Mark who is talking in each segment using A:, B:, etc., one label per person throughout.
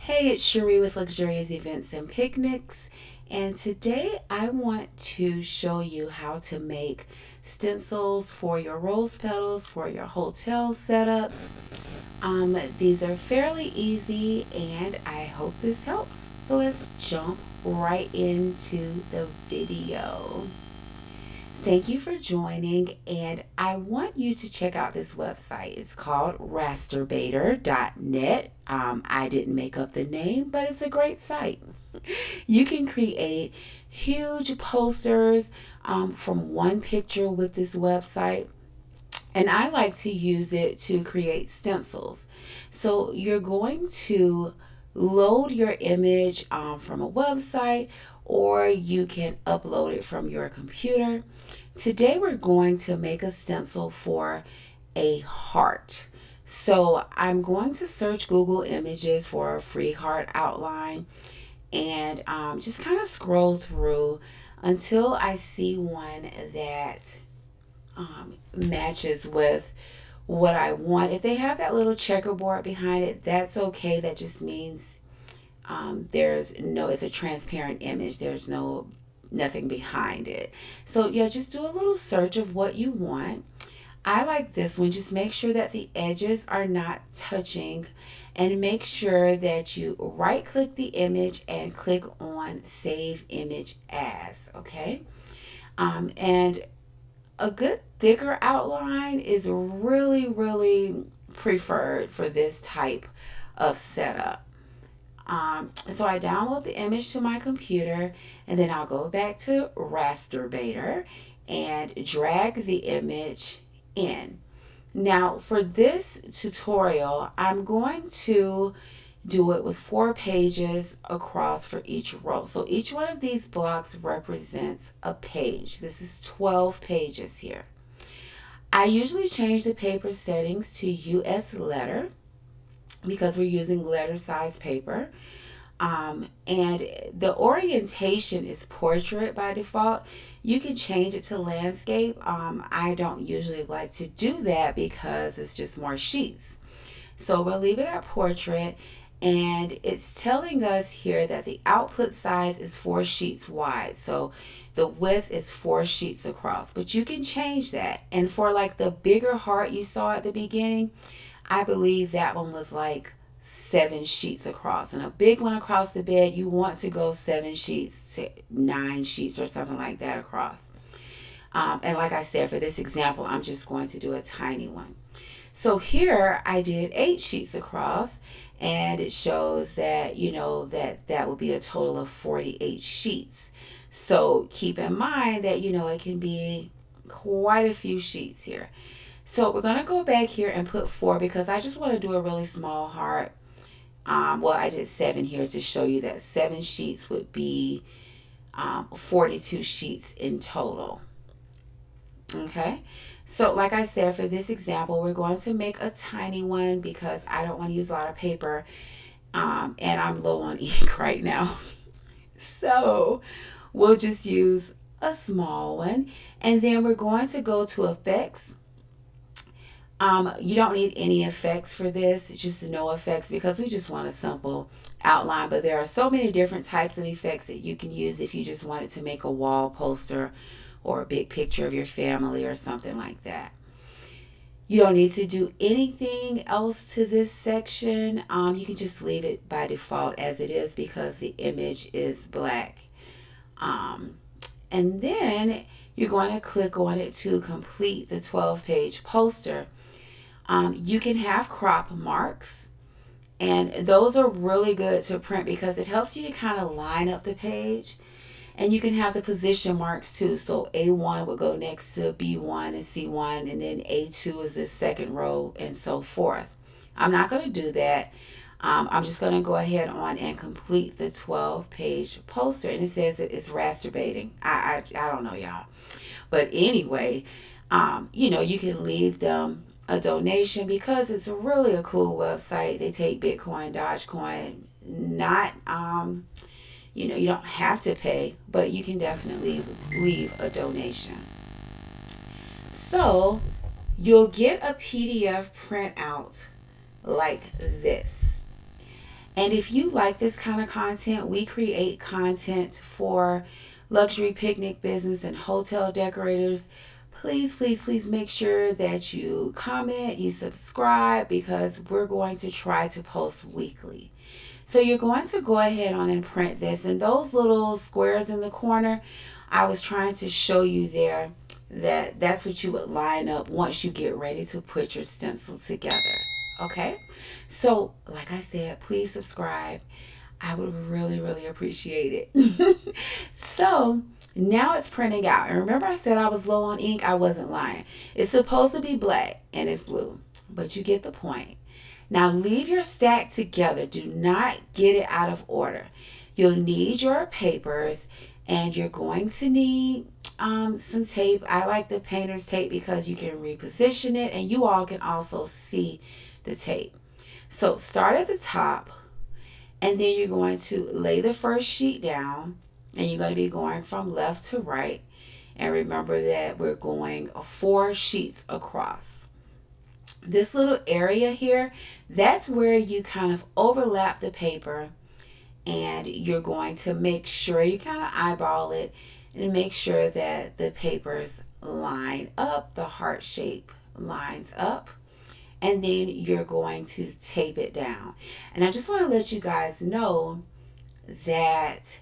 A: Hey, it's Cherie with Luxurious Events and Picnics, and today I want to show you how to make stencils for your rose petals for your hotel setups. These are fairly easy, and I hope this helps. So let's jump right into the video. Thank you for joining, and I want you to check out this website. It's called rasterbator.net. I didn't make up the name, but it's a great site. You can create huge posters from one picture with this website. And I like to use it to create stencils. So you're going to load your image from a website, or you can upload it from your computer. Today we're going to make a stencil for a heart. So I'm going to search Google Images for a free heart outline and just kind of scroll through until I see one that matches with what I want. If they have that little checkerboard behind it, that's okay. That just means it's a transparent image. There's nothing behind it. So yeah, just do a little search of what you want. I like this one. Just make sure that the edges are not touching, and make sure that you right click the image and click on Save Image As. Okay. And a good thicker outline is really preferred for this type of setup. So I download the image to my computer, and then I'll go back to Rasterbator and drag the image in. Now for this tutorial, I'm going to do it with 4 pages across for each row. So each one of these blocks represents a page. This is 12 pages here. I usually change the paper settings to US letter because we're using letter size paper. And the orientation is portrait by default. You can change it to landscape. I don't usually like to do that because it's just more sheets. So we'll leave it at portrait, and it's telling us here that the output size is 4 sheets wide. So the width is 4 sheets across, but you can change that. And for like the bigger heart you saw at the beginning, I believe that one was like 7 sheets across, and a big one across the bed, you want to go 7 sheets to 9 sheets or something like that across. And like I said, for this example, I'm just going to do a tiny one. So here I did 8 sheets across, and it shows that, that would be a total of 48 sheets. So keep in mind that, it can be quite a few sheets here. So we're going to go back here and put 4 because I just want to do a really small heart. I did 7 here to show you that 7 sheets would be 42 sheets in total. Okay, so like I said, for this example, we're going to make a tiny one because I don't want to use a lot of paper, and I'm low on ink right now. So we'll just use a small one, and then we're going to go to effects. You don't need any effects for this, just no effects, because we just want a simple outline. But there are so many different types of effects that you can use if you just wanted to make a wall poster or a big picture of your family or something like that. You don't need to do anything else to this section. You can just leave it by default as it is because the image is black. And then you're going to click on it to complete the 12-page poster. You can have crop marks, and those are really good to print because it helps you to kind of line up the page. And you can have the position marks too. So A1 would go next to B1 and C1, and then A2 is the second row, and so forth. I'm not going to do that. I'm just going to go ahead on and complete the 12-page poster. And it says it's rasterbating. I don't know, y'all. But anyway, you can leave them a donation because it's really a cool website. They take Bitcoin, Dogecoin, not you don't have to pay, but you can definitely leave a donation. So you'll get a PDF printout like this. And if you like this kind of content, we create content for luxury picnic business and hotel decorators. Please, please, please make sure that you comment, you subscribe, because we're going to try to post weekly. So you're going to go ahead on and print this. And those little squares in the corner, I was trying to show you there that that's what you would line up once you get ready to put your stencil together. Okay? So, like I said, please subscribe. I would really, really appreciate it. So, now it's printing out. And remember I said I was low on ink? I wasn't lying. It's supposed to be black and it's blue, but you get the point. Now leave your stack together. Do not get it out of order. You'll need your papers and you're going to need some tape. I like the painter's tape because you can reposition it and you all can also see the tape. So start at the top and then you're going to lay the first sheet down and you're going to be going from left to right. And remember that we're going 4 sheets across. This little area here, that's where you kind of overlap the paper and you're going to make sure you kind of eyeball it and make sure that the papers line up, the heart shape lines up, and then you're going to tape it down. And I just want to let you guys know that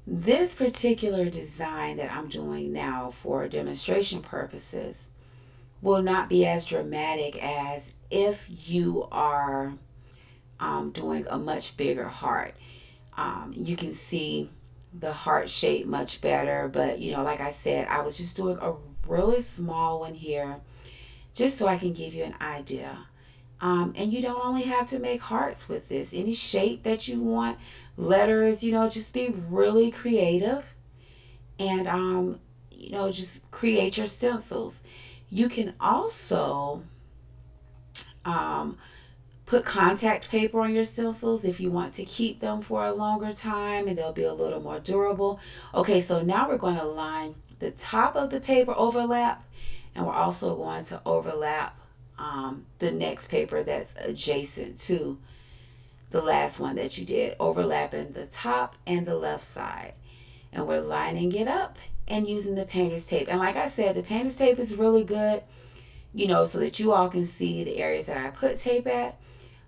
A: this particular design that I'm doing now for demonstration purposes will not be as dramatic as if you are doing a much bigger heart. You can see the heart shape much better, but like I said, I was just doing a really small one here just so I can give you an idea. And you don't only have to make hearts with this. Any shape that you want, letters, just be really creative and, just create your stencils. You can also put contact paper on your stencils if you want to keep them for a longer time and they'll be a little more durable. Okay, so now we're going to line the top of the paper overlap and we're also going to overlap the next paper that's adjacent to the last one that you did, overlapping the top and the left side. And we're lining it up and using the painter's tape. And like I said, the painter's tape is really good, so that you all can see the areas that I put tape at.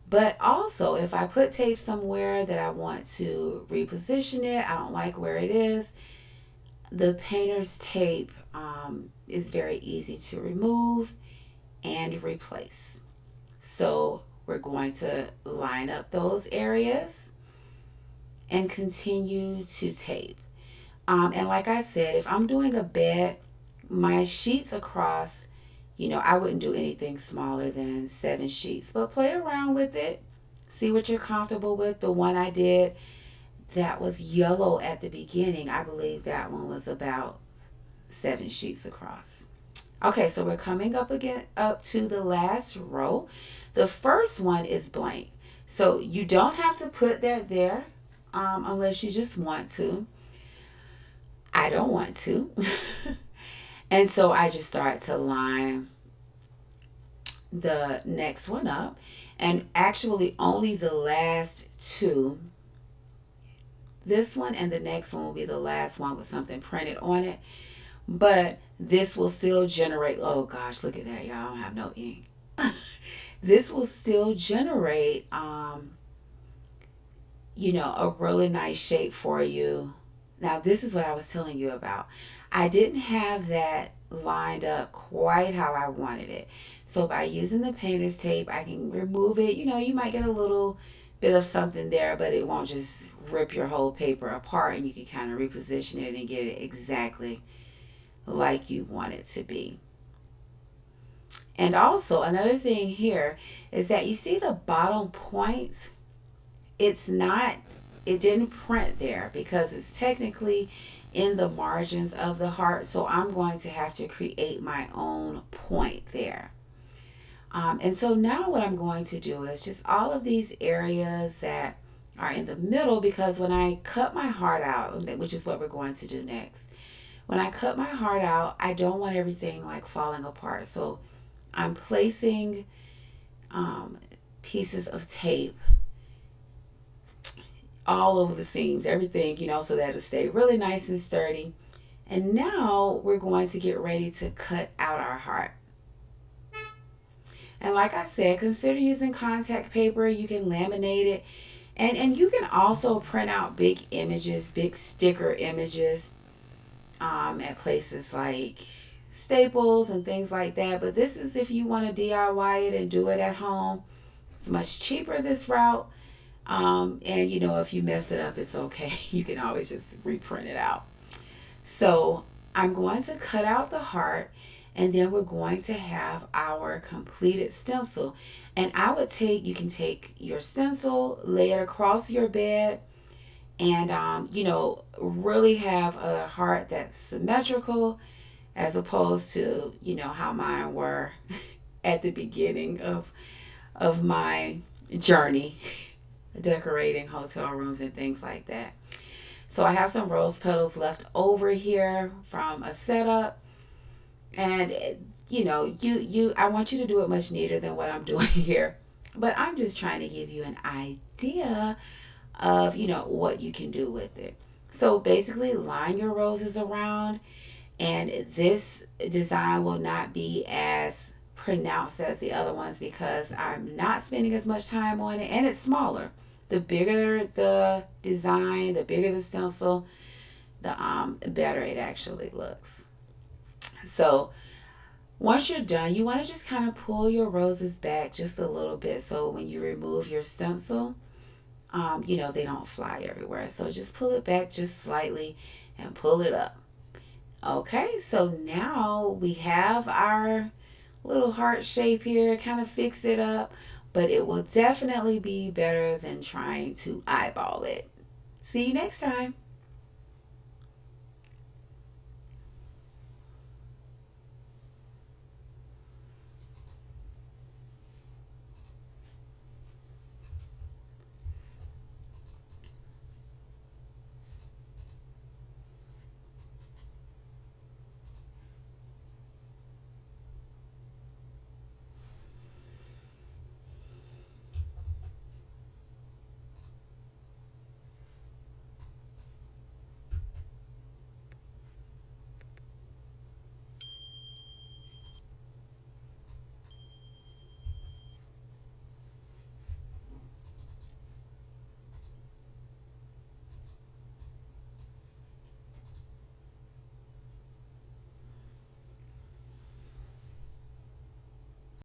A: But also, if I put tape somewhere that I want to reposition it, I don't like where it is, the painter's tape is very easy to remove and replace. So we're going to line up those areas and continue to tape. And like I said, if I'm doing a bed, my sheets across, I wouldn't do anything smaller than 7 sheets, but play around with it. See what you're comfortable with. The one I did that was yellow at the beginning, I believe that one was about 7 sheets across. Okay, so we're coming up to the last row. The first one is blank. So you don't have to put that there unless you just want to. I don't want to. And so I just start to line the next one up. And actually only the last 2, this one and the next one will be the last one with something printed on it. But this will still generate, oh gosh, look at that, y'all, I don't have no ink. This will still generate, a really nice shape for you. Now, this is what I was telling you about. I didn't have that lined up quite how I wanted it. So by using the painter's tape, I can remove it. You might get a little bit of something there, but it won't just rip your whole paper apart, and you can kind of reposition it and get it exactly like you want it to be. And also another thing here is that you see the bottom point, it didn't print there because it's technically in the margins of the heart. So I'm going to have to create my own point there. And so now what I'm going to do is just all of these areas that are in the middle, because when I cut my heart out, which is what we're going to do next, when I cut my heart out, I don't want everything like falling apart. So I'm placing pieces of tape all over the seams, everything, so that it'll stay really nice and sturdy. And now we're going to get ready to cut out our heart. And like I said, consider using contact paper. You can laminate it. And you can also print out big images, big sticker images at places like Staples and things like that. But this is if you want to DIY it and do it at home. It's much cheaper this route. And if you mess it up, it's okay. You can always just reprint it out. So I'm going to cut out the heart, and then we're going to have our completed stencil. And you can take your stencil, lay it across your bed, and really have a heart that's symmetrical, as opposed to how mine were at the beginning of my journey decorating hotel rooms and things like that. So I have some rose petals left over here from a setup, and I want you to do it much neater than what I'm doing here, but I'm just trying to give you an idea of what you can do with it. So basically, line your roses around, and this design will not be as pronounced as the other ones because I'm not spending as much time on it, and it's smaller. The bigger the design, the bigger the stencil, the better it actually looks. So once you're done, you want to just kind of pull your roses back just a little bit, so when you remove your stencil, they don't fly everywhere. So just pull it back just slightly and pull it up. Okay, so now we have our little heart shape here. Kind of fix it up, but it will definitely be better than trying to eyeball it. See you next time.